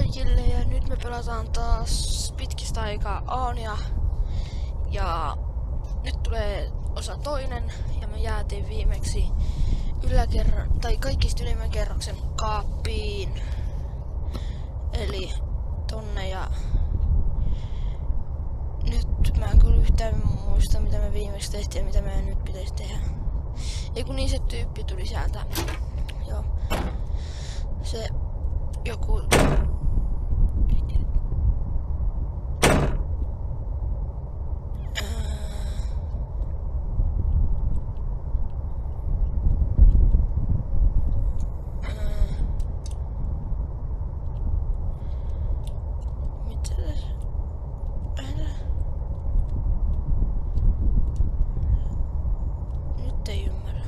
kaikille ja nyt me pelataan taas pitkistä aikaa Aania. Ja nyt tulee osa toinen ja me jäätiin viimeksi kaikista ylimmän kerroksen kaappiin. Eli tonne ja nyt mä en kyllä yhtään muista mitä me viimeksi tehtiin ja mitä meidän nyt pitäisi tehdä. Eiku niin se tyyppi tuli sieltä. Joo. Se joku nyt ei ymmärrä.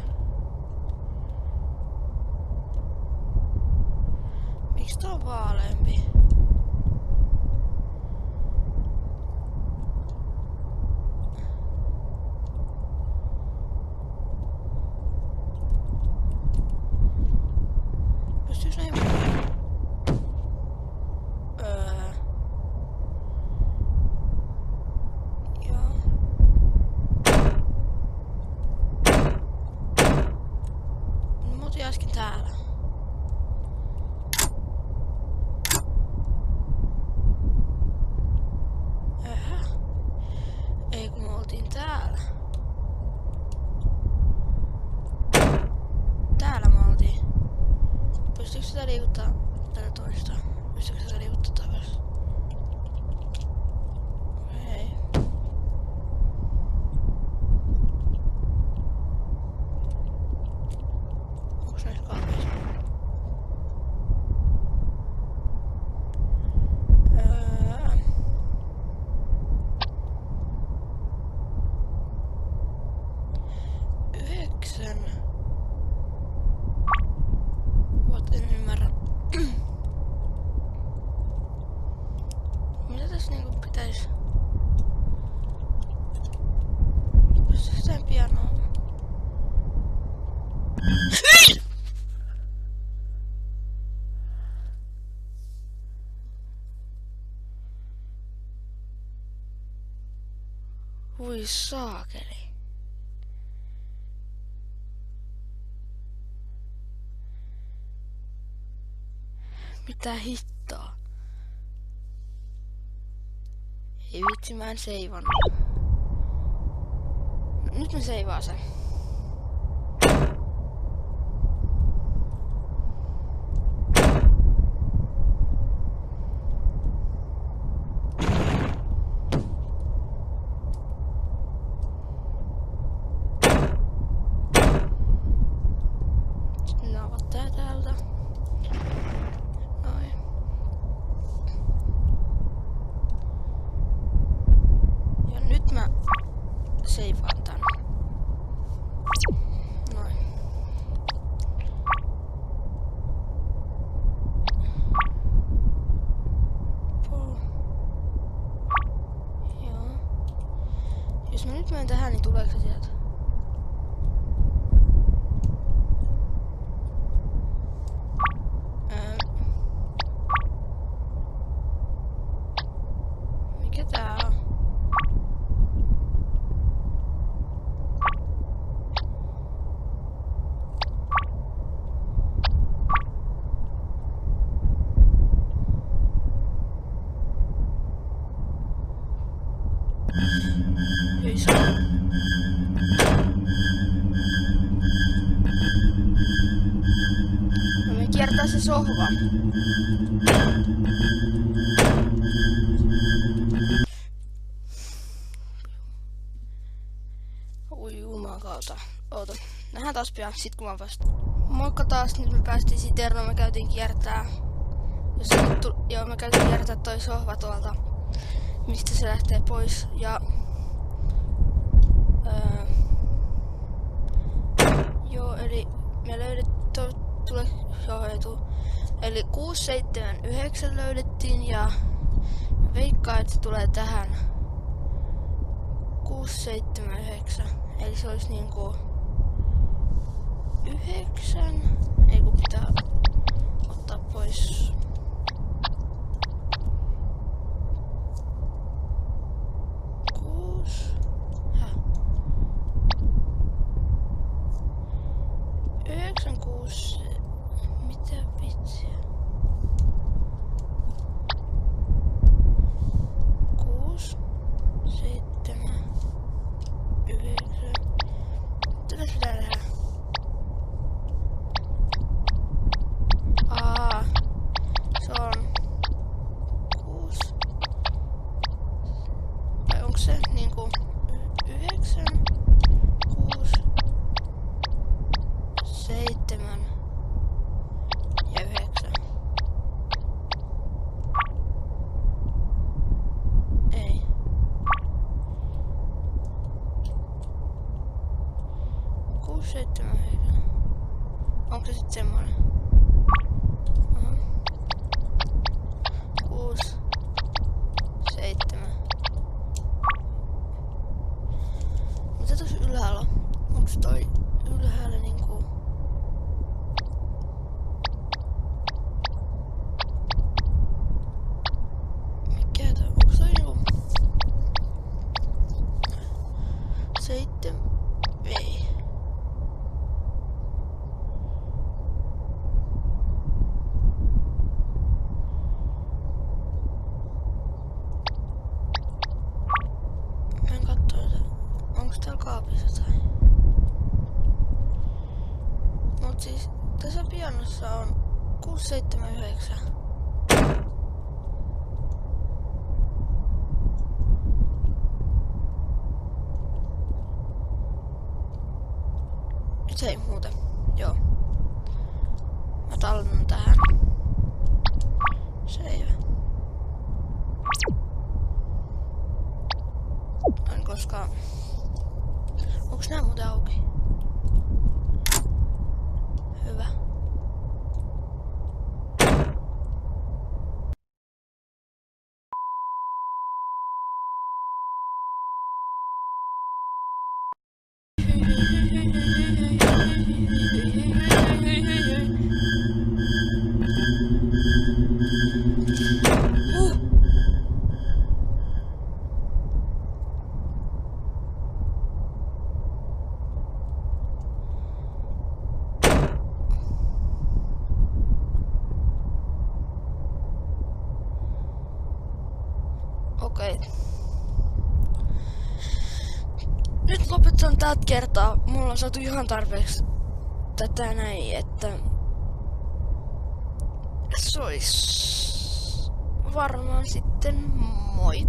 Miksi tää on vaaleampi? Pystyis näin? Joo. Me oltiin äsken täällä. Ei kun me oltiin täällä. Täällä me oltiin. Pystyykö sitä liikuttaa tätä toista? Pystyykö sitä liikuttaa takas? Ei. Onks näissä kahvissa? En ymmärrä. Mitä tässä niinku pitäis? Pystyykö tän pianoon? Hui saakeli. Mitä hittoa? Ei vitsi, mä en seivannut. Nyt mä seivaan sen. Naavat tää täältä. Mä seivaan tän. Noin. Joo. Jos mä nyt menen tähän, niin tuleeko se sieltä? Mikä tää on? Me kiertää se sohva. Ui jumakauta. Oota. Nähdään taas pian sit kun mä vasta. Moikka taas, nyt me päästiin Citernoon, me käytiin kiertää. Joo, me käytiin kiertää toi sohva tuolta. Mistä se lähtee pois ja joo, eli me löydettiin eli 6, 7, 9 löydettiin ja veikkaan, että se tulee tähän 6, 7, 9. Eli se olisi niinku 9. Ei kun pitää ottaa pois 7 ja 9. Ei. Kuusi, 7, 9. Onko se sit semmonen? Aha. 6, 7. Mitä tuossa ylhäällä on? Onks toi ylhäällä niinku... Mikä tää? Onks toi niinku... 7... Ei. Mä en kattoo, onks täällä kaapissa tai... Mut siis tässä pianossa on 6, 7, 9. Se ei muuten. Joo. Mä tallennan tähän. Save. En koskaan... Onks nää muuten auki? Hyvä. Okei. Nyt lopetan tältä kertaa. Mulla on saatu ihan tarpeeksi tätä näin, että se olisi varmaan sitten moi.